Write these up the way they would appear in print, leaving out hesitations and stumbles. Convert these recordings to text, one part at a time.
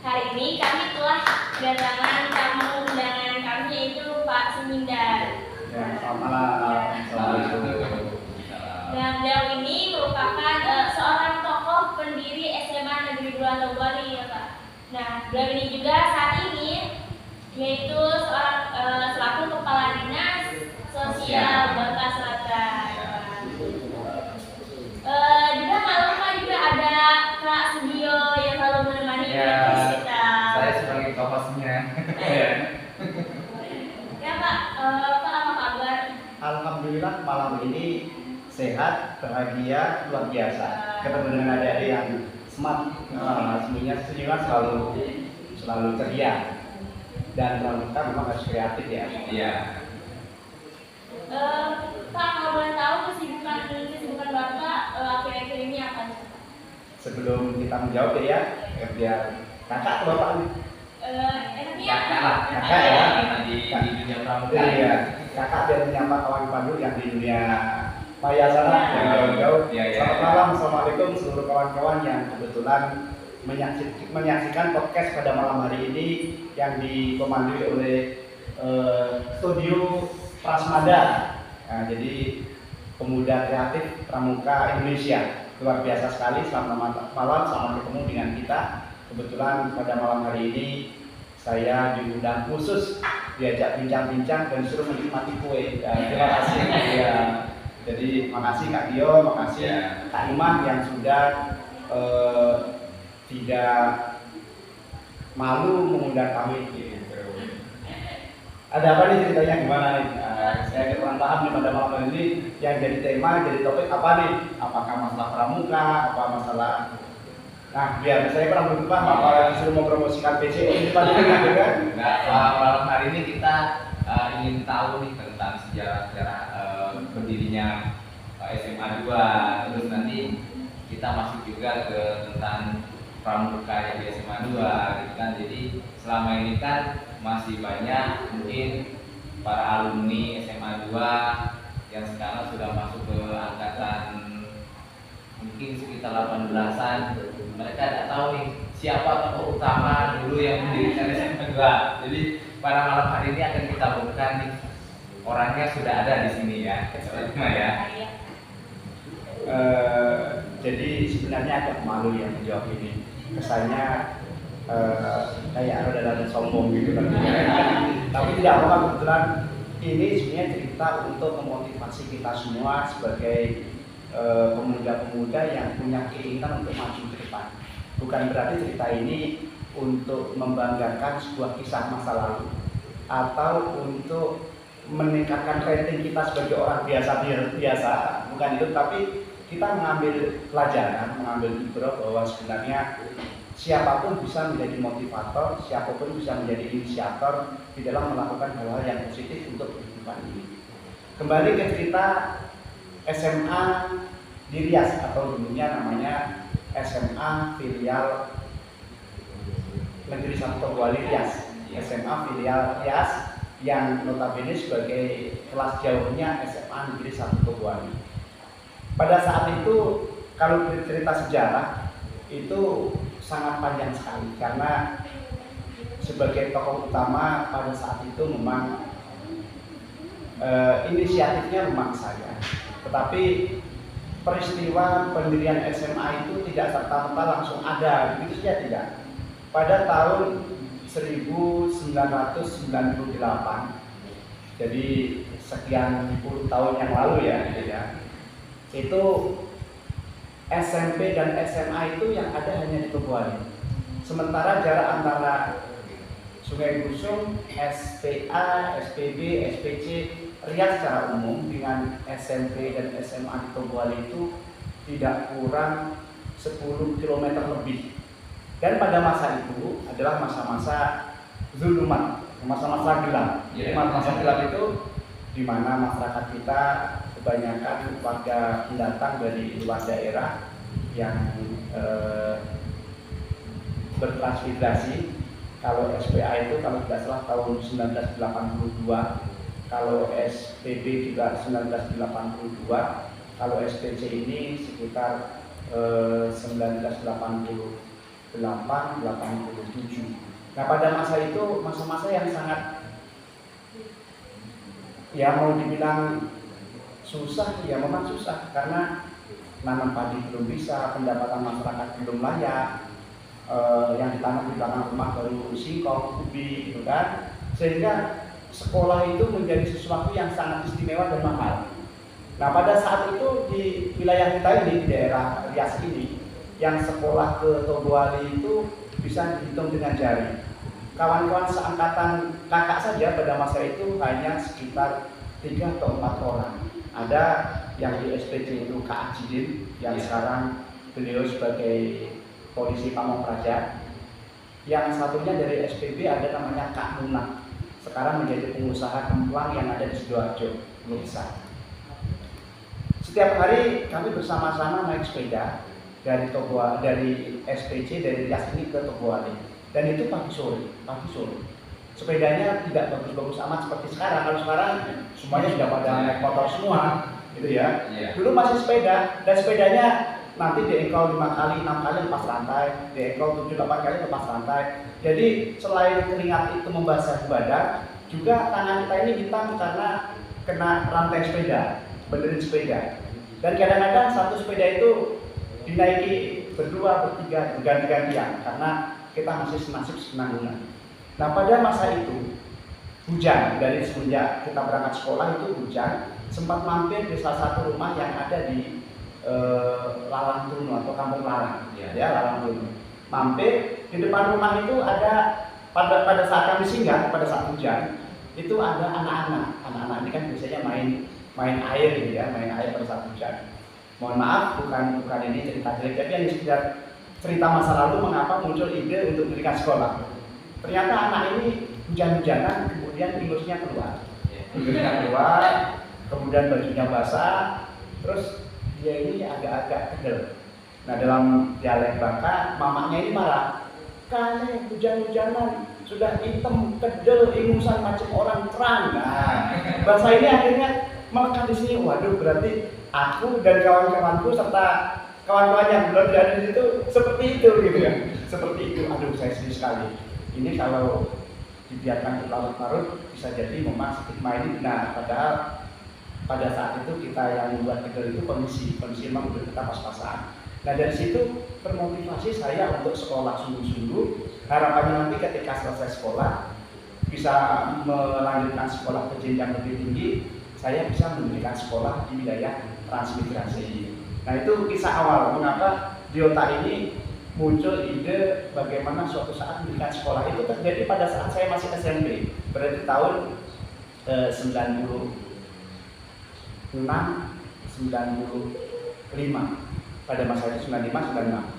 hari ini kami telah kedatangan tamu undangan kami yaitu Pak Semindar. Ya, selamat malam. Assalamualaikum. Dan beliau ini merupakan seorang tokoh pendiri SMA Negeri 2 Togwali ya Pak. Nah, beliau ini juga saat ini yaitu seorang selaku Kepala Dinas Sosial Bangka Selatan. Juga malam Pak juga ada Kak Sudio yang selalu menemani podcast kita. Saya sebagai co-hostnya. Ya Pak, Pak apa kabar? Alhamdulillah malam ini sehat, bahagia, luar biasa. Ketemu dengan adik-adik yang smart, semuanya selalu ceria. Dan kita memang harus kreatif ya. Iya. Pak, kalau boleh tahu kesibukan Bapak akhir-akhir ini apa? Sebelum kita menjawab ya, biar kakak atau bapak nih? Kakak ya. Di dunia pramuka. Iya, kakak biar menyapa kawan pandu yang di dunia maya sana yang jauh-jauh. Selamat malam, assalamualaikum seluruh kawan-kawan yang kebetulan menyaksikan podcast pada malam hari ini yang dikomandoi oleh studio Prasmada. Nah, jadi pemuda kreatif pramuka Indonesia luar biasa sekali. Selamat malam, selamat ketemu dengan kita. Kebetulan pada malam hari ini saya diundang khusus diajak bincang-bincang dan disuruh menikmati kue. Terima kasih. Ya. Jadi makasih Kak Dio, makasih Kak Imah yang sudah tidak malu mengundang kami. Ada apa nih ceritanya, gimana nih? Saya kurang paham nih pada malam ini yang jadi tema, jadi topik apa nih? Apakah masalah pramuka, apa masalah? Nah, biar saya kurang begitu paham, apa disuruh mempromosikan PCO ini pada gitu kan? Malam hari ini kita ingin tahu nih tentang sejarah berdirinya SMA 2. Terus nanti kita masuk juga ke tentang pramuka yang di SMA 2 gitu kan. Jadi selama ini kan masih banyak mungkin para alumni SMA 2 yang sekarang sudah masuk ke angkatan mungkin sekitar 18-an. Mereka tidak tahu nih siapa tokoh utama dulu yang mendirikan SMA 2. Jadi pada malam hari ini akan kita buka nih, orangnya sudah ada di sini ya, ya. Jadi sebenarnya agak malu ya menjawab ini. Kesannya kayak ada sombong gitu kan. Tapi tidak apa-apa, kebetulan ini sebenarnya cerita untuk memotivasi kita semua sebagai pemuda-pemuda yang punya keinginan untuk maju ke depan. Bukan berarti cerita ini untuk membanggakan sebuah kisah masa lalu atau untuk meningkatkan rating kita sebagai orang biasa, bukan itu, tapi kita mengambil pelajaran, mengambil ibrah bahwa sebenarnya siapapun bisa menjadi motivator, siapapun bisa menjadi inisiator di dalam melakukan hal-hal yang positif untuk kehidupan ini. Kembali ke cerita SMA di Rias atau dulunya namanya SMA Filial Negeri 1 Togwali Rias. SMA Filial Rias yang notabene sebagai kelas jauhnya SMA Negeri 1 Togwali. Pada saat itu kalau cerita sejarah itu sangat panjang sekali karena sebagai tokoh utama pada saat itu memang inisiatifnya memang saya, tetapi peristiwa pendirian SMA itu tidak serta-merta langsung ada, begitu saja tidak. Pada tahun 1998, jadi sekian puluh tahun yang lalu ya, gitu ya, itu SMP dan SMA itu yang ada hanya di Togwali. Sementara jarak antara Sungai Busung, SPA, SPB, SPC, Rias secara umum dengan SMP dan SMA di Togwali itu tidak kurang 10 km lebih. Dan pada masa itu adalah masa-masa zulumat, masa-masa gelap. Jadi masa gelap itu di mana masyarakat kita kebanyakan warga pendatang dari luar daerah yang bertransmigrasi. Kalau SPA itu kalau tidak salah tahun 1982, kalau SPB juga 1982, kalau SPC ini sekitar 1988 87. Nah pada masa itu masa-masa yang sangat ya mau dibilang susah, ya memang susah karena nanam padi belum bisa, pendapatan masyarakat belum layak, yang ditanam di belakang rumah baru singkong, ubi, gitu kan, sehingga sekolah itu menjadi sesuatu yang sangat istimewa dan mahal. Nah pada saat itu di wilayah kita ini, di daerah Rias ini, yang sekolah ke Togowali itu bisa dihitung dengan jari. Kawan-kawan seangkatan kakak saja pada masa itu hanya sekitar 3 atau 4 orang. Ada yang di SPC itu Kak Ajidin, yang sekarang beliau sebagai polisi Pamong Praja. Yang satunya dari SPB ada namanya Kak Munah, sekarang menjadi pengusaha kemplang yang ada di Sidoarjo, Nursa. Setiap hari kami bersama-sama naik sepeda dari SPC dari Rias ini ke Togowali, dan itu pagi sore. Sepedanya tidak bagus-bagus amat seperti sekarang. Kalau sekarang semuanya sudah pada naik motor semua, gitu ya. Dulu masih sepeda, dan sepedanya nanti diengkol 5 kali, 6 kali lepas rantai, diengkol 7, 8 kali lepas rantai. Jadi selain keringat itu membasahi badan, juga tangan kita ini hitam karena kena rantai sepeda, benerin sepeda. Dan kadang-kadang satu sepeda itu dinaiki berdua, bertiga, berganti-gantian karena kita masih senasib senanggungan. Nah pada masa itu hujan, dari semenjak kita berangkat sekolah itu hujan, sempat mampir di salah satu rumah yang ada di Lalang Tunu atau Kampung Lalang, ya Lalang Tunu. Mampir di depan rumah itu ada pada saat kami singgah, pada saat hujan itu ada anak-anak ini kan biasanya main air gitu ya, main air pada saat hujan. Mohon maaf, bukan ini cerita jelek, tapi yang sekedar cerita masa lalu mengapa muncul ide untuk mendirikan sekolah. Ternyata anak ini hujan-hujanan, kemudian ingusnya keluar, kemudian bajunya basah, terus dia ini agak-agak kedel. Nah dalam dialek Bangka, mamanya ini marah, "Kane hujan-hujanan, sudah hitam, kedel, ingusan macam orang terang." Nah bahasa ini akhirnya melekat di sini. Waduh, berarti aku dan kawan-kawanku serta kawan-kawan yang belum ada di situ seperti itu gitu ya. Seperti itu. Aduh, saya sedih sekali. Ini kalau dibiarkan berlarut-larut bisa jadi memang stigma ini benar. Padahal pada saat itu kita yang membuat kedel itu kondisi memang udah kita pas-pasan. Nah dari situ termotivasi saya untuk sekolah sungguh-sungguh. Harapannya nanti ketika selesai sekolah bisa melanjutkan sekolah ke jenjang lebih tinggi, saya bisa mendirikan sekolah di wilayah transmigrasi. Nah itu kisah awal mengapa di otak ini muncul ide bagaimana suatu saat mendirikan sekolah. Itu terjadi pada saat saya masih SMP, berarti tahun 96, 95. Pada masa itu 95, 96.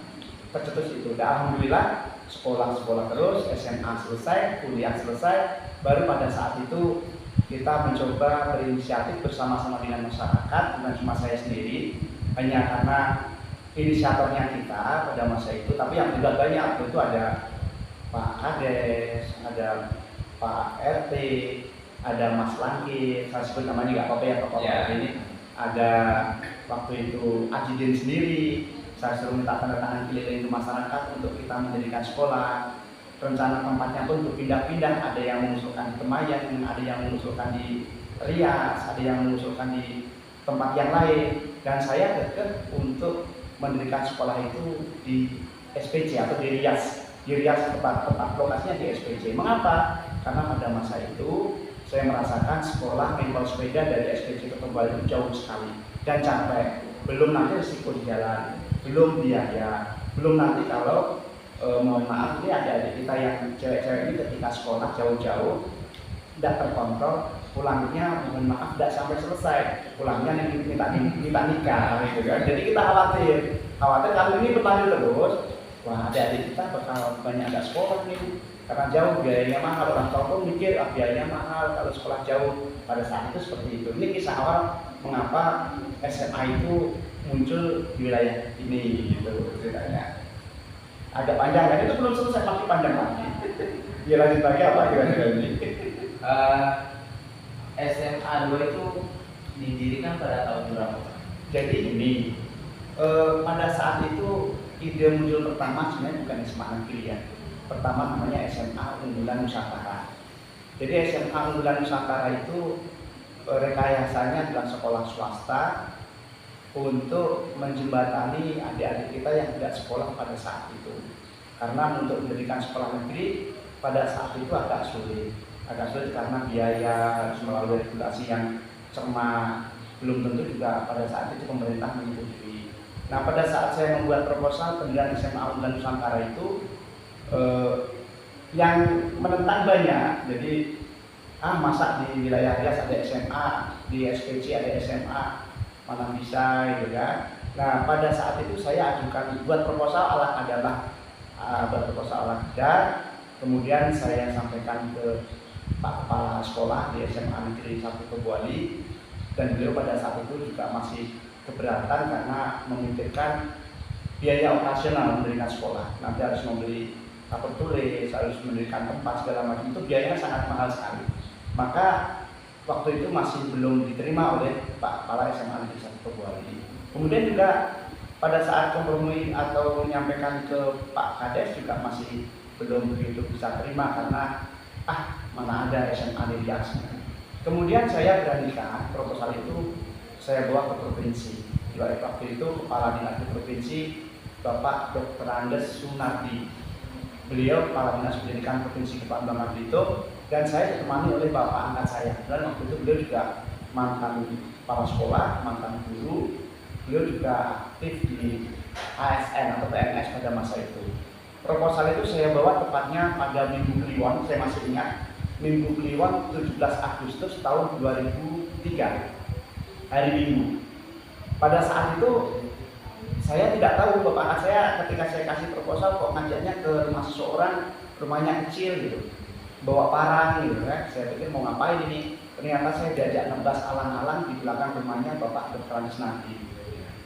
Tercetus itu. Dan alhamdulillah sekolah terus, SMA selesai, kuliah selesai. Baru pada saat itu kita mencoba berinisiatif bersama-sama dengan masyarakat, bukan cuma saya sendiri, hanya karena inisiatornya kita pada masa itu, tapi yang juga banyak. Itu ada Pak Kades, ada Pak RT, ada Mas Langkit, saya sebut namanya nggak apa-apa ya Pak ini. Ada waktu itu Ajidin sendiri, saya suruh minta tanda tangan keliling ke masyarakat untuk kita mendirikan sekolah. Rencana tempatnya pun berpindah-pindah, ada yang mengusulkan di Temayang, ada yang mengusulkan di Rias, ada yang mengusulkan di tempat yang lain. Dan saya kekeh untuk mendirikan sekolah itu di SPC atau di Rias. Di Rias tempat lokasinya di SPC. Mengapa? Karena pada masa itu saya merasakan sekolah mengkol sepeda dari SPC ke Togowali itu jauh sekali dan capek. Belum nanti risiko di jalan, belum biaya, belum nanti kalau mohon maaf ini adik-adik kita yang cewek-cewek ini ketika sekolah jauh-jauh tidak terkontrol, pulangnya mohon maaf tidak sampai selesai, pulangnya minta nikah gitu kan. Jadi kita khawatir kalau ini berlanjut terus, wah adik-adik kita bakal banyak nggak sekolah nih karena jauh, biayanya mahal. Orang tua pun mikir biayanya mahal kalau sekolah jauh. Pada saat itu seperti itu. Ini kisah awal mengapa SMA itu muncul di wilayah ini gitu ceritanya. Agak panjang kan, itu belum selesai, masih panjang lagi. Ya lanjut lagi apa kira-kira ini? SMA 2 itu didirikan pada tahun berapa? Jadi ini pada saat itu ide muncul pertama sebenarnya bukan SMA negeri ya. Pertama namanya SMA Unggulan Nusantara. Jadi SMA Unggulan Nusantara itu rekayasanya adalah sekolah swasta untuk menjembatani adik-adik kita yang tidak sekolah pada saat itu. Karena untuk mendirikan sekolah negeri pada saat itu agak sulit karena biaya harus melalui regulasi yang cermat, belum tentu juga pada saat itu pemerintah menyetujui. Nah, pada saat saya membuat proposal pendirian SMA Unggulan Nusantara itu yang menentang banyak. Jadi masa di wilayah Rias ada SMA, di SPC ada SMA, mana bisa gitu kan. Nah, pada saat itu saya ajukan buat proposal ala kadar, kemudian saya sampaikan ke Pak Kepala Sekolah di SMA Negeri 1 Tobuali, dan beliau pada saat itu juga masih keberatan karena memikirkan biaya operasional mendirikan sekolah. Nanti harus membeli papan tulis, harus mendirikan tempat segala macam, itu biayanya sangat mahal sekali. Maka waktu itu masih belum diterima oleh Pak Kepala SMA Negeri 1 Tobuali. Kemudian juga pada saat kompromi atau menyampaikan ke Pak Kades juga masih belum begitu bisa terima karena mana ada SMA di Rias. Kemudian saya beranikan proposal itu saya bawa ke provinsi. Waktu itu Kepala Dinas di Provinsi Bapak Dr. Andes Sunardi. Beliau Kepala Dinas Pendidikan Provinsi Kepulauan Bangka Belitung, dan saya ditemani oleh bapak angkat saya. Dan waktu itu beliau juga mantan kepala sekolah, mantan guru. Beliau juga aktif di ASN atau PNS pada masa itu. Proposal itu saya bawa tepatnya pada Minggu Kliwon, saya masih ingat, Minggu Kliwon 17 Agustus tahun 2003, hari Minggu. Pada saat itu saya tidak tahu, bapak anak saya ketika saya kasih proposal kok ngajaknya ke rumah seseorang, rumahnya kecil gitu, bawa parang gitu kan. Saya pikir mau ngapain ini, ternyata saya diajak 16 alang-alang di belakang rumahnya Bapak Dr. Andes Sunardi.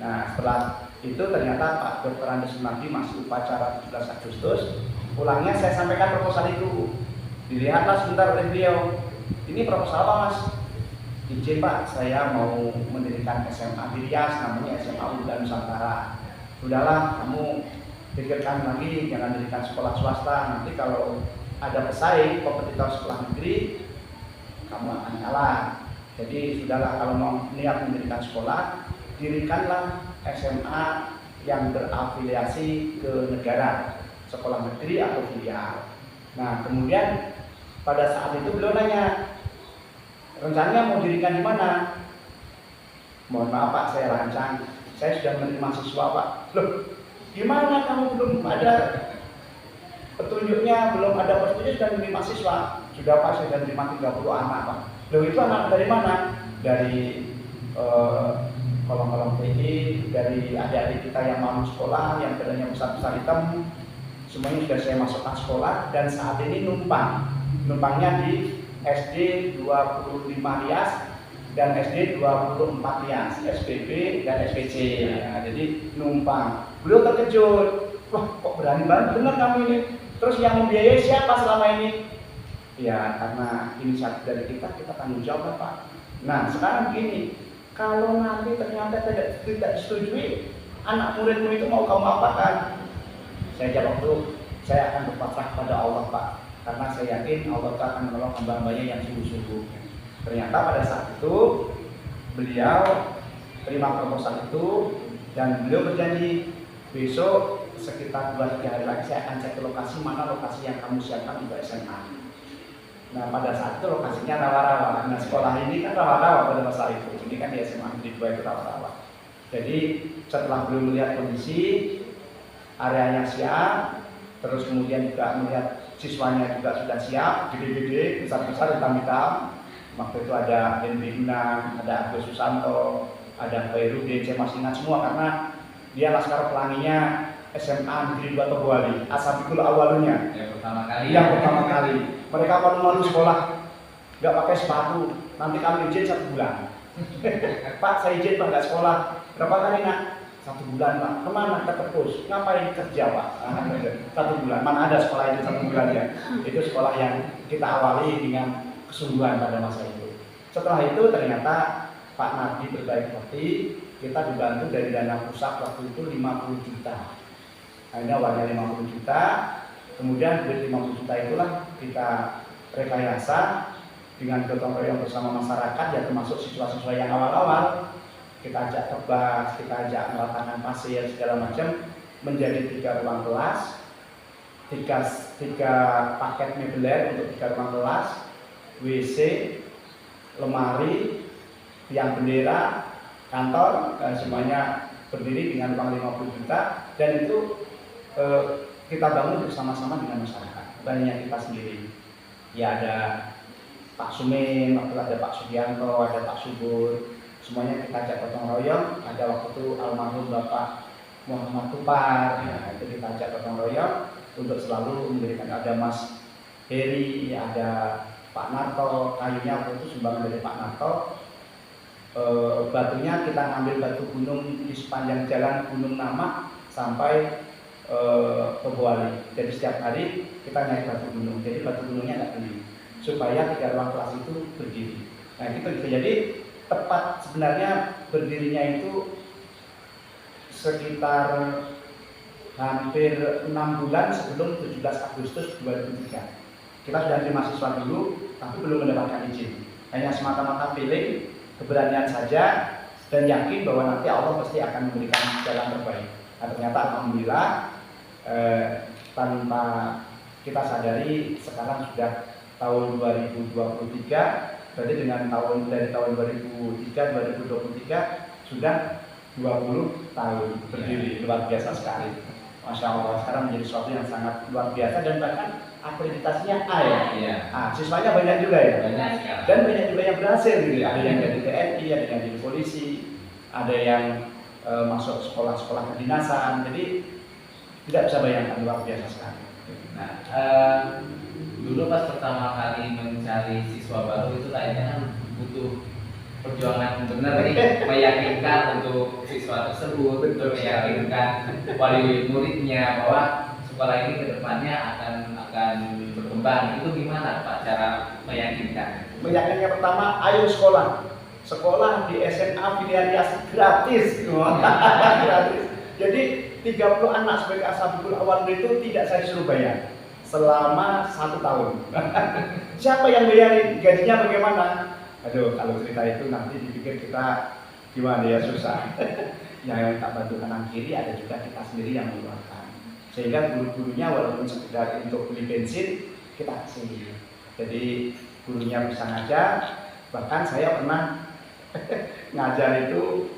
Nah, setelah itu ternyata Pak Dr. Andes Sunardi masih upacara 17 Agustus. Pulangnya saya sampaikan proposal itu, dilihatlah sebentar oleh beliau. Ini proposal apa mas? Izin Pak, saya mau mendirikan SMA di Rias, namanya SMA Unggulan Nusantara. Udahlah, kamu pikirkan lagi, jangan mendirikan sekolah swasta. Nanti kalau ada pesaing kompetitor sekolah negeri, kamu akan kalah. Jadi sudahlah, kalau mau niat mendirikan sekolah, dirikanlah SMA yang berafiliasi ke negara, sekolah negeri atau filial. Nah, kemudian pada saat itu beliau nanya, rencananya mau dirikan di mana? Mohon maaf Pak, saya rancang. Saya sudah menerima siswa Pak. Loh, gimana kamu belum ada petunjuknya, belum ada persetujuan sudah menerima siswa? Sudah Pak, saya sudah menerima 30 anak Pak. Loh, itu anak dari mana? Dari kolom-kolom TI, dari adik-adik kita yang mau sekolah, yang badannya besar-besar hitam. Semuanya sudah saya masukkan sekolah, dan saat ini numpangnya di SD 25 Rias dan SD 24 Rias, SPB dan SPC. Ya, jadi numpang. Beliau terkejut, wah kok berani banget bener kamu ini. Terus yang membiayai siapa selama ini? Ya karena inisiatif dari kita tanggung jawab Pak. Nah sekarang begini, kalau nanti ternyata tidak disetujui, anak muridmu itu mau kamu apakan? Saya jawab dulu, saya akan berpasrah pada Allah Pak. Karena saya yakin Allah akan menolong hamba-hambanya yang sungguh-sungguh. Ternyata pada saat itu beliau terima proposal itu, dan beliau berjanji besok sekitar 2-3 hari lagi saya akan cek ke lokasi mana lokasi yang kamu siapkan untuk SMA. Nah pada saat itu lokasinya rawa-rawa. Nah sekolah ini kan rawa-rawa pada masa itu. Ini kan di SMA Negeri 2 itu rawa-rawa. Jadi setelah beliau melihat kondisi areanya siap, terus kemudian juga melihat siswanya juga sudah siap, gede-gede, besar-besar, hitam-hitam. Waktu itu ada Henry Unang, ada Agus Susanto, ada Khairudin, saya masih ingat semua karena dia laskar pelanginya SMA Negeri 2 Tobuali, Asabikul Awalunya. Yang pertama kali. Mereka malu-malu sekolah, nggak pakai sepatu. Nanti kami izin 1 bulan. Pak, saya izin Pak nggak sekolah. Berapa kali nak? 1 bulan Pak. Kemana? Ke Tepus. Ngapain kerja Pak? 1 bulan. Mana ada sekolah itu 1 bulan ya? Itu sekolah yang kita awali dengan kesungguhan pada masa itu. Setelah itu ternyata Pak Nardi berbaik hati, kita dibantu dari dana pusat waktu itu 50 juta. Akhirnya uangnya 50 juta, kemudian duit 50 juta itulah kita rekayasa dengan gotong royong bersama masyarakat, ya termasuk siswa-siswa yang awal-awal kita ajak tebas, kita ajak melakukan pasir segala macam, menjadi 3 ruang kelas, 3 paket mebeler untuk 3 ruang kelas, WC, lemari, tiang bendera, kantor, semuanya berdiri dengan uang 50 juta, dan itu kita bangun bersama-sama dengan masyarakat, bukan hanya kita sendiri. Ya ada Pak Sumin, waktu ada Pak Sugianto, ada Pak Subur, semuanya kita ajak gotong royong. Ada waktu itu almarhum Bapak Muhammad Tupar, ya, itu kita ajak gotong royong untuk selalu memberikan. Ada Mas Heri, ada Pak Narto, kayunya waktu itu sumbangan dari Pak Narto. Batunya kita ambil batu gunung di sepanjang jalan Gunung Namak sampai ke Boali. Jadi setiap hari kita naik batu gunung. Jadi batu gunungnya nggak beli, supaya 3 ruang kelas itu berdiri. Nah gitu. Jadi tepat sebenarnya berdirinya itu sekitar hampir 6 bulan sebelum 17 Agustus 2003. Kita sudah terima mahasiswa dulu, tapi belum mendapatkan izin. Hanya semata-mata feeling, keberanian saja, dan yakin bahwa nanti Allah pasti akan memberikan jalan terbaik. Nah, ternyata alhamdulillah tanpa kita sadari sekarang sudah tahun 2023, berarti dengan dari tahun 2003-2023 sudah 20 tahun berdiri, luar biasa sekali. Masya Allah, sekarang menjadi sesuatu yang sangat luar biasa, dan bahkan akreditasinya A ya. Iya. Siswanya banyak juga ya. Banyak sekali. Dan banyak juga yang berhasil gitu. Ada yang jadi TNI, ada yang jadi polisi, ada yang masuk sekolah-sekolah kedinasan. Jadi tidak bisa bayangkan, luar biasa sekali. Nah, dulu pas pertama kali mencari siswa baru itu kayaknya kan butuh perjuangan benar nih, meyakinkan untuk siswa tersebut, untuk meyakinkan wali muridnya bahwa sekolah ini kedepannya akan berkembang. Itu gimana Pak cara meyakinkan? Meyakinkan pertama, ayo sekolah. Sekolah di SMA Filiarias gratis. Gratis. Jadi 30 anak sebagai ashabul awal itu tidak saya suruh bayar selama 1 tahun. Siapa yang bayarin? Gajinya bagaimana? Aduh, kalau cerita itu nanti dipikir kita gimana ya, susah. Yang tak bantu kanan kiri, ada juga kita sendiri yang mengeluarkan. Sehingga guru-gurunya walaupun sekedar untuk beli bensin, kita kasih. Jadi gurunya bisa ngajar. Bahkan saya pernah ngajar itu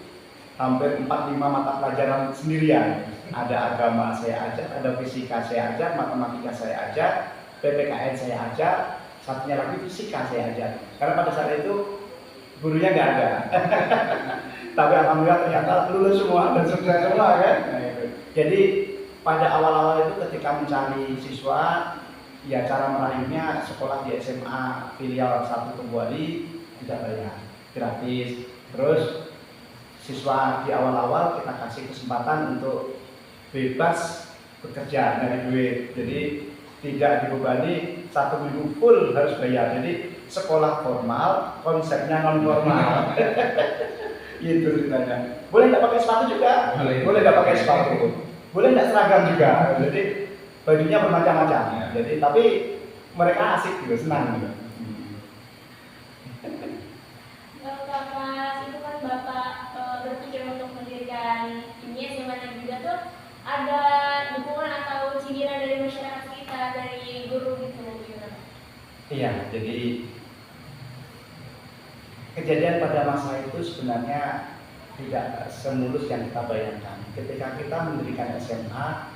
hampir 4-5 mata pelajaran sendirian. Ada agama saya ajar, ada fisika saya ajar, matematika saya ajar, PPKN saya ajar, satunya lagi fisika saya ajar. Karena pada saat itu gurunya nggak ada. Tapi alhamdulillah ternyata lulus semua dan sukses semua kan. Jadi pada awal-awal itu ketika mencari siswa, ya cara meraihnya sekolah di SMA filial 1 Tembwali tidak bayar, gratis. Terus siswa di awal-awal kita kasih kesempatan untuk bebas bekerja dari duit. Jadi tidak dibebani 1 minggu full harus bayar. Jadi sekolah formal, konsepnya non formal. Itu ceritanya. Boleh nggak pakai sepatu juga? Boleh nggak pakai sepatu. Boleh nggak seragam juga. Jadi bajunya bermacam-macam. Ya. Jadi tapi mereka asik gitu, senang gitu. Pas itu kan Bapak berpikir untuk mendirikan ini SMA dan juga tuh ada dukungan atau sindiran dari masyarakat sekitar, dari guru gitu gimana? Iya, jadi kejadian pada masa itu sebenarnya tidak semulus yang kita bayangkan. Ketika kita mendirikan SMA,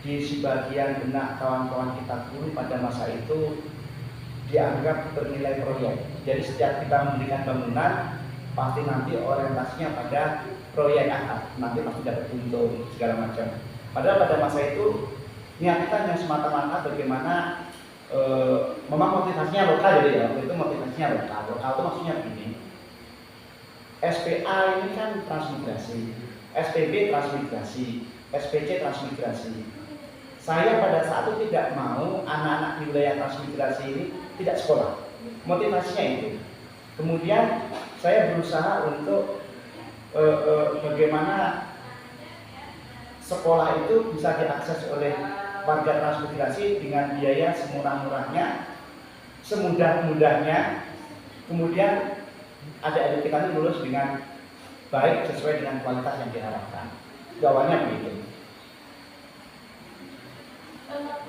di sebagian benak kawan-kawan kita guru pada masa itu dianggap bernilai proyek. Jadi setiap kita mendirikan bangunan, pasti nanti orientasinya pada proyek atap, nanti pasti dapat untung segala macam. Padahal pada masa itu niat kita hanya semata-mata bagaimana memang motivasinya lokal, jadi ya waktu itu motivasinya lokal. Lokal itu maksudnya begini. SPA ini kan transmigrasi, SPB transmigrasi, SPC transmigrasi. Saya pada saat itu tidak mau anak-anak di wilayah transmigrasi ini tidak sekolah. Motivasinya itu. Kemudian saya berusaha untuk bagaimana sekolah itu bisa diakses oleh warga transmigrasi dengan biaya semurah-murahnya, semudah-mudahnya, kemudian adik-adik kita ini lulus dengan baik sesuai dengan kualitas yang diharapkan. Jawabannya begitu.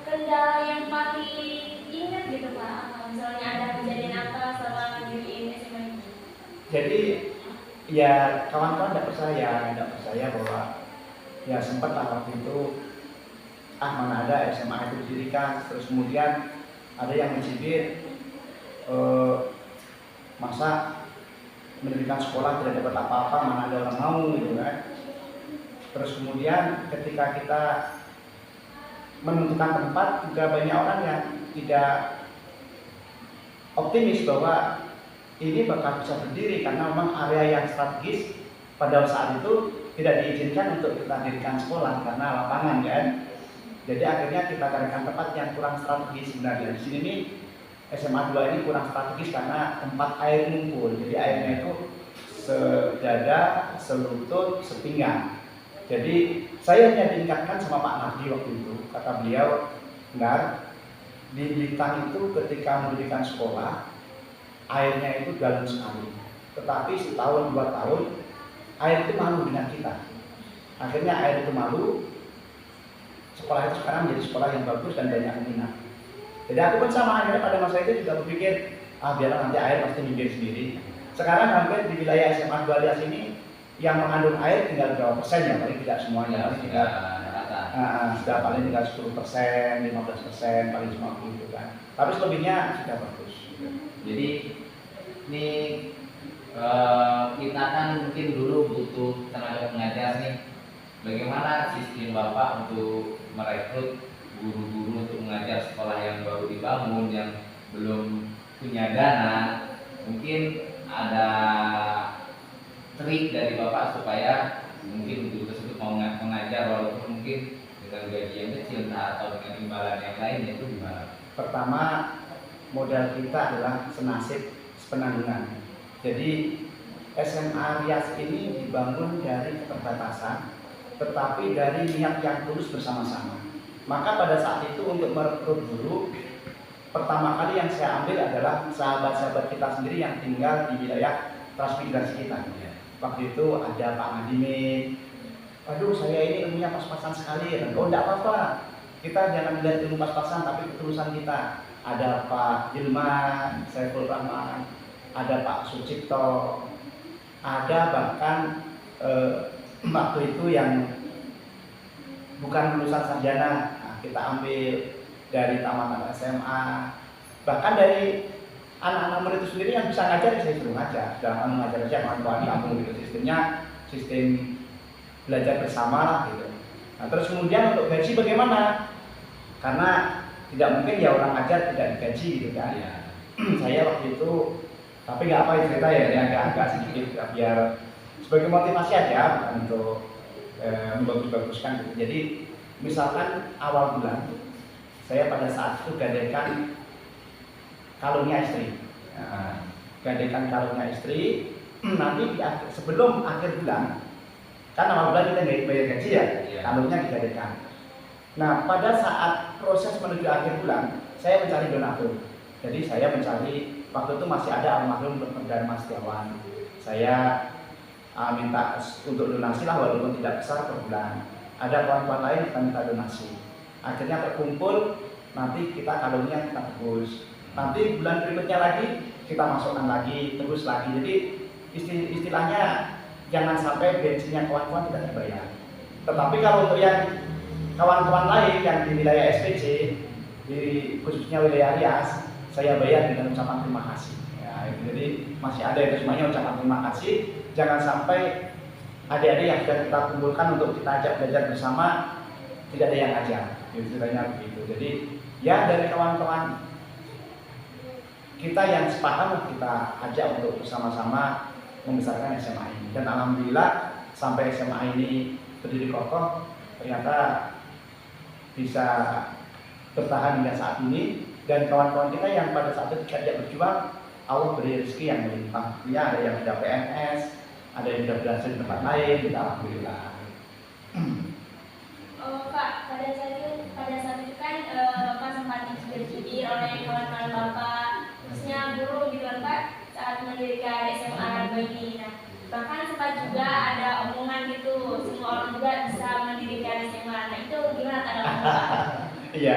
Kendala yang paling ingat gitu Pak, misalnya ada kejadian apa selama di SMA ini? Jadi ya kawan-kawan tidak percaya bahwa ya sempat lah waktu itu mana ada SMA itu didirikan, terus kemudian ada yang mencibir masa mendirikan sekolah tidak dapat apa-apa, mana ada orang mau gitu kan. Terus kemudian ketika kita menentukan tempat juga banyak orang yang tidak optimis bahwa ini bakal bisa berdiri karena memang area yang strategis pada saat itu tidak diizinkan untuk kita dirikan sekolah karena lapangan kan. Jadi akhirnya kita carikan tempat yang kurang strategis sebenarnya. Di sini nih SMA 2 ini kurang strategis karena tempat air ngumpul. Jadi airnya itu sedada, selutut, sepinggang. Jadi saya hanya diingatkan sama Pak Nardi waktu itu, kata beliau, benar, di Blitar itu ketika mendirikan sekolah, airnya itu dalam sekali. Tetapi setahun 2 tahun, air itu malu dengan kita. Akhirnya air itu malu, sekolah itu sekarang menjadi sekolah yang bagus dan banyak minat. Jadi aku pun sama, akhirnya pada masa itu juga berpikir, biarlah nanti air pasti minggir sendiri. Sekarang hampir di wilayah SMA 2 Lias ini, yang mengandung air tinggal berapa persen ya, paling tidak semuanya, paling tidak sudah paling tinggal 10%, 15%, paling cuma begitu kan. Tapi selebihnya sudah bagus. Jadi ini kita kan mungkin dulu butuh tenaga pengajar nih. Bagaimana sistem Bapak untuk merekrut guru-guru untuk mengajar sekolah yang baru dibangun, yang belum punya dana? Mungkin ada trik dari Bapak supaya mungkin guru tersebut mau mengajar walaupun mungkin dengan gaji yang kecil atau dengan imbalan yang lain, itu gimana? Pertama, modal kita adalah senasib sepenanggungan. Jadi SMA Rias ini dibangun dari keterbatasan, tetapi dari niat yang tulus bersama-sama. Maka pada saat itu untuk merekrut guru, pertama kali yang saya ambil adalah sahabat-sahabat kita sendiri yang tinggal di wilayah transmigrasi kita. Waktu itu ada Pak Nadime, aduh saya ini ilmunya pas-pasan sekali. Oh enggak apa-apa, kita jangan lihat ilmu pas-pasan tapi ketulusan kita. Ada Pak Hilman, Saiful Rahman, ada Pak Sucipto, ada bahkan waktu itu yang bukan lulusan sarjana, kita ambil dari taman SMA, bahkan dari anak-anak murid itu sendiri yang bisa ngajar, saya suruh ngajar. Jangan mengajar aja kawan-kawan kamu gitu. Sistemnya sistem belajar bersama lah gitu. Nah, terus kemudian untuk gaji bagaimana? Karena tidak mungkin ya orang ngajar tidak digaji gitu kan. Ya. Saya waktu itu, tapi nggak apa cerita ya, ini agak sedikit biar sebagai motivasi aja untuk membagus-baguskan gitu. Jadi misalkan awal bulan saya pada saat itu gadekan kalungnya istri, gadekan kalungnya istri. Nanti sebelum akhir bulan, kan awal bulan kita nggak bayar gaji ya, kalungnya digadekan. Nah pada saat proses menuju akhir bulan, saya mencari donatur. Jadi saya mencari, waktu itu masih ada almarhum Dharma Setiawan. Saya minta untuk donasi lah, walaupun tidak besar per bulan. Ada kawan-kawan lain kita minta donasi. Akhirnya terkumpul, nanti kita kalungnya kita tebus. Nanti bulan berikutnya lagi kita masukkan lagi, terus lagi. Jadi istilahnya jangan sampai bensinnya kawan-kawan tidak terbayar. Tetapi kalau untuk yang kawan-kawan lain yang di wilayah SPC, khususnya wilayah Rias, saya bayar dengan ucapan terima kasih. Ya, jadi masih ada itu semuanya ucapan terima kasih. Jangan sampai adik-adik yang sudah kita kumpulkan untuk kita ajak belajar bersama tidak ada yang ajar. Istilahnya begitu. Jadi ya dari kawan-kawan kita yang sepaham kita ajak untuk bersama-sama membesarkan SMA ini. Dan alhamdulillah sampai SMA ini berdiri kokoh, ternyata bisa bertahan hingga saat ini. Dan kawan-kawan kita yang pada saat itu diajak berjuang, Allah beri rezeki yang melimpah. Ya, ada yang sudah PNS, ada yang sudah berhasil di tempat lain, kita alhamdulillah. ini. Nah, bahkan sempat juga ada omongan gitu, semua orang juga bisa mendirikan SMA. Nah, itu gimana tanggapan Bapak? Iya,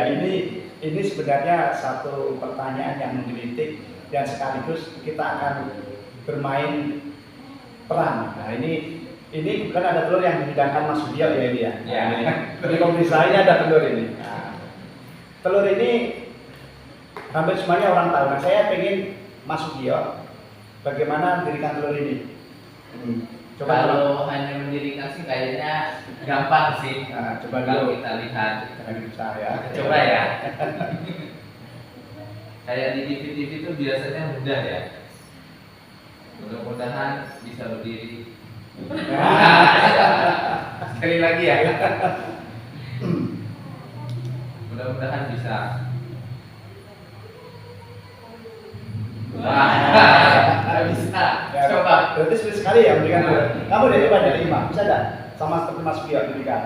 ini sebenarnya satu pertanyaan yang menggelitik dan sekaligus kita akan bermain peran. Nah, ini bukan ada telur yang dihidangkan Mas Sudio ya ini ya. Ya. Di komisi lainnya ada telur ini. Nah, telur ini hampir semuanya orang tahu. Nah, saya pengen Mas Sudio bagaimana mendirikan telur ini. Coba Kalau hanya mendirikan sih kayaknya gampang sih. Nah, coba Kalau dulu. kita lihat, Jangan bisa ya. coba ya. Kayak di TV-TV itu biasanya mudah ya. Mudah-mudahan bisa berdiri. Sekali lagi ya. Mudah-mudahan bisa. Wah, nggak bisa. Ya, Coba. berarti sulit sekali ya mendirikan telur. Kamu dari coba dari 5, bisa enggak? Sama seperti Mas Sudio mendirikan.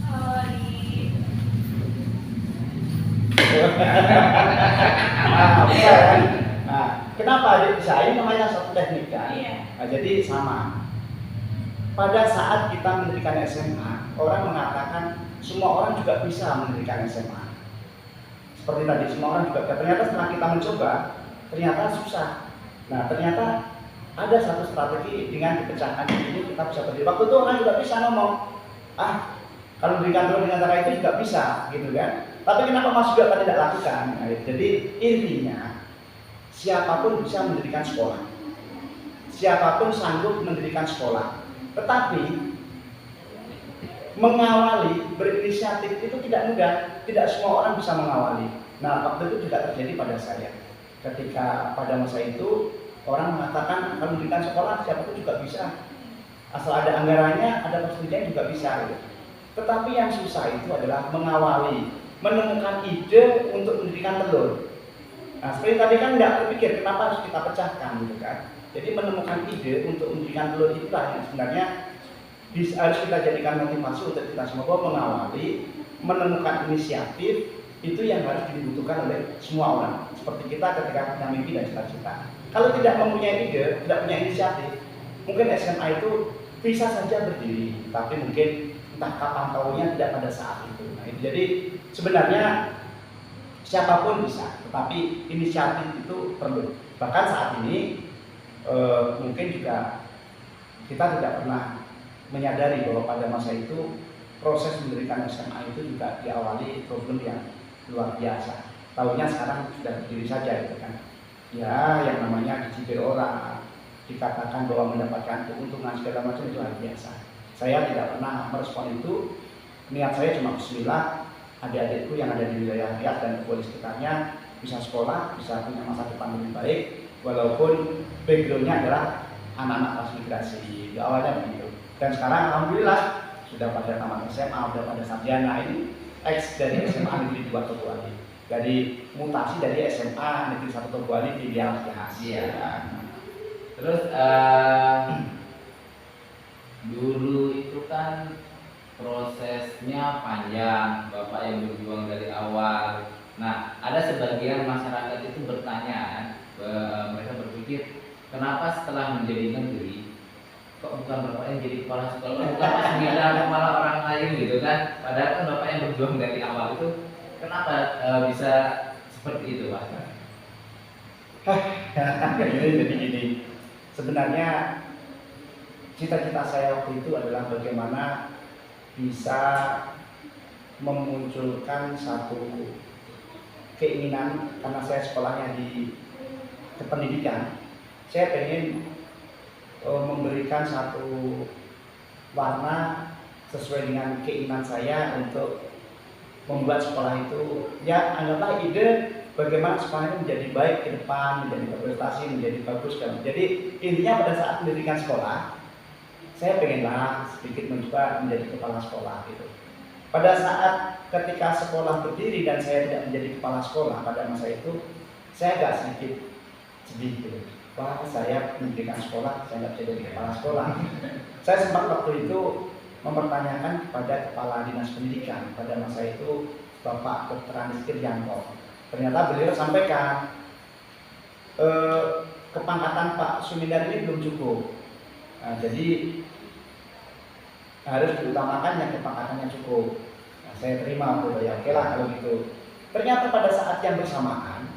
Kalau di Nah, bisa kan? Nah, kenapa bisa? Ini namanya satu teknik kan? Iya. Nah, jadi sama. Pada saat kita mendirikan SMA, orang mengatakan semua orang juga bisa mendirikan SMA. Seperti tadi, semua orang juga. Ternyata setelah kita mencoba, ternyata susah. Nah, ternyata ada satu strategi dengan dipecahkan ini kita bisa berdiri. Waktu itu orang juga bisa ngomong, kalau mendirikan telur dengan cara itu juga bisa, gitu kan? Tapi kenapa Mas juga tidak lakukan? Nah, jadi intinya siapapun bisa mendirikan sekolah, siapapun sanggup mendirikan sekolah. Tetapi mengawali, berinisiatif itu tidak mudah. Tidak semua orang bisa mengawali. Nah, waktu itu juga terjadi pada saya. Ketika pada masa itu orang mengatakan kalau mendirikan sekolah siapapun juga bisa. Asal ada anggarannya, ada persetujuan juga bisa. Gitu. Tetapi yang susah itu adalah mengawali, menemukan ide untuk mendirikan telur. Nah, seperti tadi kan nggak terpikir kenapa harus kita pecahkan, gitu kan? Jadi menemukan ide untuk mendirikan telur itulah yang sebenarnya harus kita jadikan motivasi untuk kita semua bahwa mengawali, menemukan inisiatif itu yang harus dibutuhkan oleh semua orang. Seperti kita ketika punya mimpi dan cita-cita. Kalau tidak mempunyai ide, tidak punya inisiatif, mungkin SMA itu bisa saja berdiri, tapi mungkin entah kapan tahunya tidak pada saat itu. Nah, jadi sebenarnya siapapun bisa, tetapi inisiatif itu perlu. Bahkan saat ini mungkin juga kita tidak pernah menyadari bahwa pada masa itu proses mendirikan SMA itu juga diawali problem yang luar biasa. Tahunya sekarang sudah berdiri saja gitu kan. Ya, yang namanya dicibir orang, dikatakan bahwa mendapatkan keuntungan segala macam itu hal biasa. Saya tidak pernah merespon itu. Niat saya cuma bismillah, adik-adikku yang ada di wilayah Riyadh dan Kuala sekitarnya bisa sekolah, bisa punya masa depan lebih baik, walaupun backgroundnya adalah anak-anak transmigrasi. Di awalnya begitu. Dan sekarang alhamdulillah sudah pada tamat SMA, sudah pada sarjana. Ini ex dari SMA Negeri 2 Tobuali. Dari mutasi dari SMA Negeri 1 Tobuali di Riau. Iya. Terus dulu itu kan prosesnya panjang, Bapak yang berjuang dari awal. Nah, ada sebagian masyarakat itu bertanya, mereka berpikir, kenapa setelah menjadi negeri, kok bukan Bapak yang jadi kepala sekolah, bukan Mas Mila kepala orang lain gitu kan? Padahal kan Bapak yang berjuang dari awal itu, kenapa bisa seperti itu, Pak? Jadi gini, sebenarnya cita-cita saya waktu itu adalah bagaimana bisa memunculkan satu keinginan, karena saya sekolahnya di pendidikan, saya pengen memberikan satu warna sesuai dengan keinginan saya untuk membuat sekolah itu, ya anggaplah ide bagaimana sekolah itu menjadi baik ke depan, menjadi berprestasi, menjadi bagus kan. Jadi intinya pada saat mendirikan sekolah, saya pengenlah sedikit mencoba menjadi kepala sekolah gitu. Pada saat ketika sekolah berdiri dan saya tidak menjadi kepala sekolah pada masa itu, saya agak sedikit sedih gitu. Wah, saya mendirikan sekolah, saya nggak bisa jadi kepala sekolah. Saya sempat waktu itu mempertanyakan kepada kepala dinas pendidikan pada masa itu, Bapak Dr. Anies Kiryanto. Ternyata beliau sampaikan, kepangkatan Pak Sumindar ini belum cukup. Nah, jadi harus diutamakan yang kepangkatannya cukup. Nah, saya terima waktu itu, ya oke lah kalau gitu. Ternyata pada saat yang bersamaan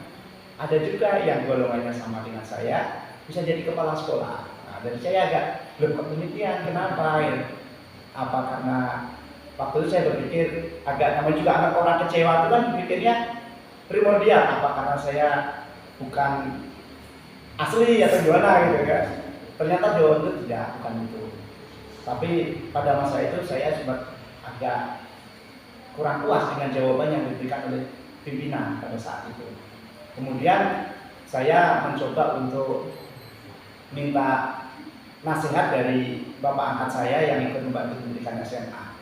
ada juga yang golongannya sama dengan saya bisa jadi kepala sekolah. Nah, dan saya agak belum demikian. Kenapa? Ya? Apa karena waktu itu saya berpikir agak namanya juga anak orang kecewa itu kan pikirnya primordial. Apa karena saya bukan asli atau gimana gitu kan? Ternyata jawaban itu tidak, bukan itu. Tapi pada masa itu saya sempat agak kurang puas dengan jawaban yang diberikan oleh pimpinan pada saat itu. Kemudian saya mencoba untuk minta nasihat dari bapak angkat saya yang ikut membantu pendidikan SMA.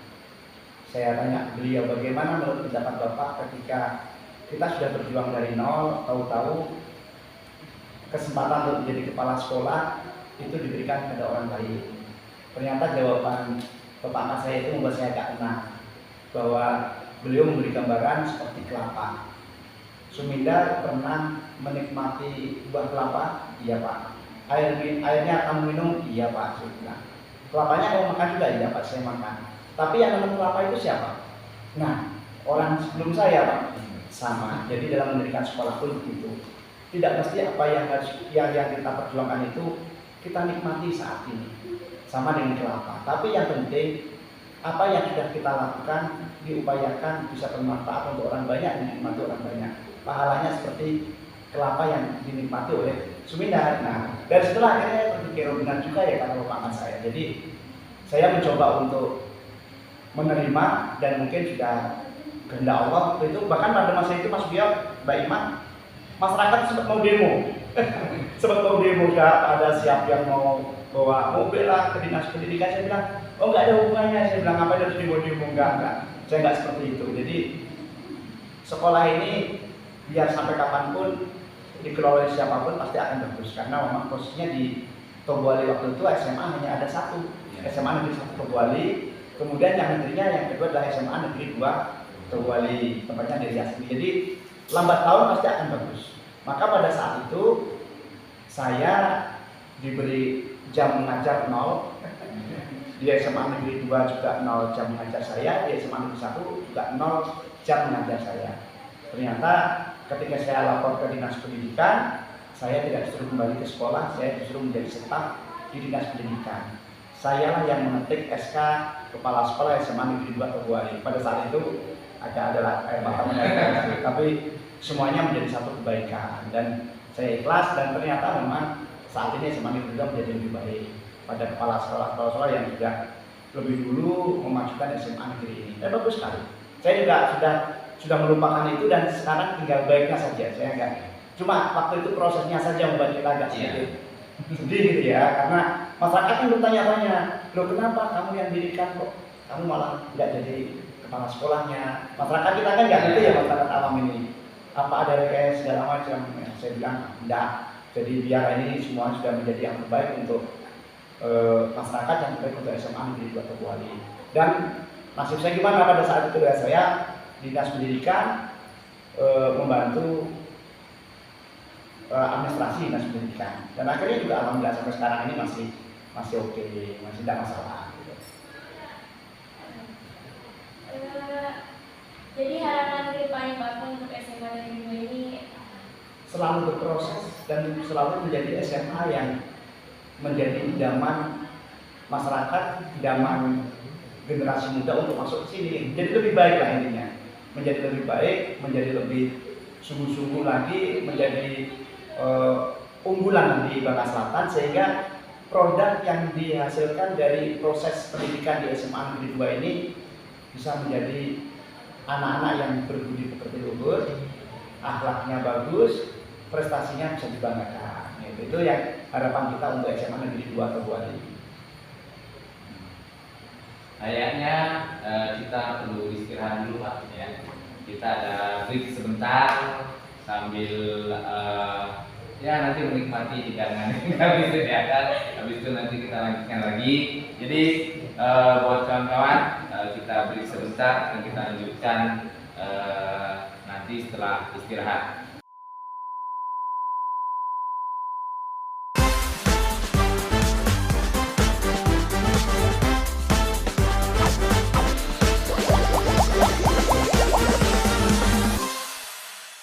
Saya tanya beliau bagaimana menurut pendapat bapak ketika kita sudah berjuang dari nol, tahu-tahu kesempatan untuk menjadi kepala sekolah itu diberikan kepada orang lain. Ternyata jawaban bapak angkat saya itu membuat saya agak tenang, bahwa beliau memberi gambaran seperti kelapa. Sumindar pernah menikmati buah kelapa? Iya Pak. Airnya kamu minum? Iya Pak. Kelapanya kamu makan juga? Iya Pak, saya makan. Tapi yang nanam kelapa itu siapa? Nah, orang sebelum saya Pak. Sama. Jadi dalam mendirikan sekolah pun begitu. Tidak mesti apa yang kita perjuangkan itu kita nikmati saat ini. Sama dengan kelapa. Tapi yang penting apa yang sudah kita lakukan diupayakan bisa bermanfaat untuk orang banyak, dinikmati orang banyak. Pahalanya seperti kelapa yang dinikmati oleh Sumindar. Nah, dari setelah akhirnya berpikir benar juga ya kata bapak saya. Jadi saya mencoba untuk menerima dan mungkin juga kehendak Allah itu. Bahkan pada masa itu Mas Bio, Mbak Iman, masyarakat sempat mau demo. Sempat mau demo, ada siap yang mau bawa mobil lah ke dinas pendidikan. Saya bilang, oh nggak ada hubungannya. Saya bilang apa harus demo-demo, enggak. Saya nggak seperti itu. Jadi sekolah ini biar sampai kapanpun dikelola oleh siapapun pasti akan bagus, karena memang posisinya di Togwali waktu itu SMA hanya ada satu, SMA Negeri 1 Togwali. Kemudian yang negerinya yang kedua adalah SMA Negeri 2 Togwali, tempatnya dari Yasmin. Jadi lambat laun pasti akan bagus. Maka pada saat itu saya diberi jam mengajar 0. Di SMA Negeri 2 juga 0 jam mengajar saya, di SMA Negeri 1 juga 0 jam mengajar saya. Ternyata ketika saya lapor ke dinas pendidikan, saya tidak disuruh kembali ke sekolah, saya disuruh menjadi staf di dinas pendidikan. Sayalah yang mengetik SK Kepala Sekolah SMA Negeri 2 Togwali. Pada saat itu agak adalah air mata mengalir, tapi semuanya menjadi satu kebaikan dan saya ikhlas. Dan ternyata memang saat ini SMA Negeri 2 menjadi lebih baik pada kepala sekolah yang sudah lebih dulu memajukan SMA Negeri ini. Dan bagus sekali. Saya juga sudah melupakan itu dan sekarang tinggal baiknya saja. Saya enggak, cuma waktu itu prosesnya saja membuat kita agak sedikit sedih gitu ya, karena masyarakat kan bertanya-tanya, loh kenapa kamu yang dirikan kok kamu malah nggak jadi kepala sekolahnya? Masyarakat kita kan nggak gitu ya, masyarakat awam ini. Apa ada rekayasa segala macam? Ya, saya bilang enggak. Jadi biar ini semua sudah menjadi yang terbaik untuk masyarakat, yang terbaik untuk SMA Negeri 2 Togwali. Dan nasib saya gimana pada saat itu ya, saya dinas pendidikan membantu administrasi dinas pendidikan, dan akhirnya juga alhamdulillah sampai sekarang ini masih oke, masih tidak masalah gitu. Jadi harapan kedepannya Bapak untuk SMA Negeri 2 ini selalu berproses dan selalu menjadi SMA yang menjadi idaman masyarakat, idaman generasi muda untuk masuk ke sini. Jadi lebih baik lah intinya, menjadi lebih baik, menjadi lebih sungguh-sungguh lagi, menjadi unggulan di Bangka Selatan, sehingga produk yang dihasilkan dari proses pendidikan di SMA Negeri 2 ini bisa menjadi anak-anak yang berbudi pekerti luhur, akhlaknya bagus, prestasinya bisa dibanggakan. Itu yang harapan kita untuk SMA Negeri 2 Togwali. Kayaknya kita perlu istirahat dulu Pak ya. Kita ada break sebentar sambil ya nanti menikmati hidangan yang habis disediakan. Habis itu nanti kita lanjutkan lagi. Jadi buat kawan-kawan kita break sebentar dan kita lanjutkan nanti setelah istirahat.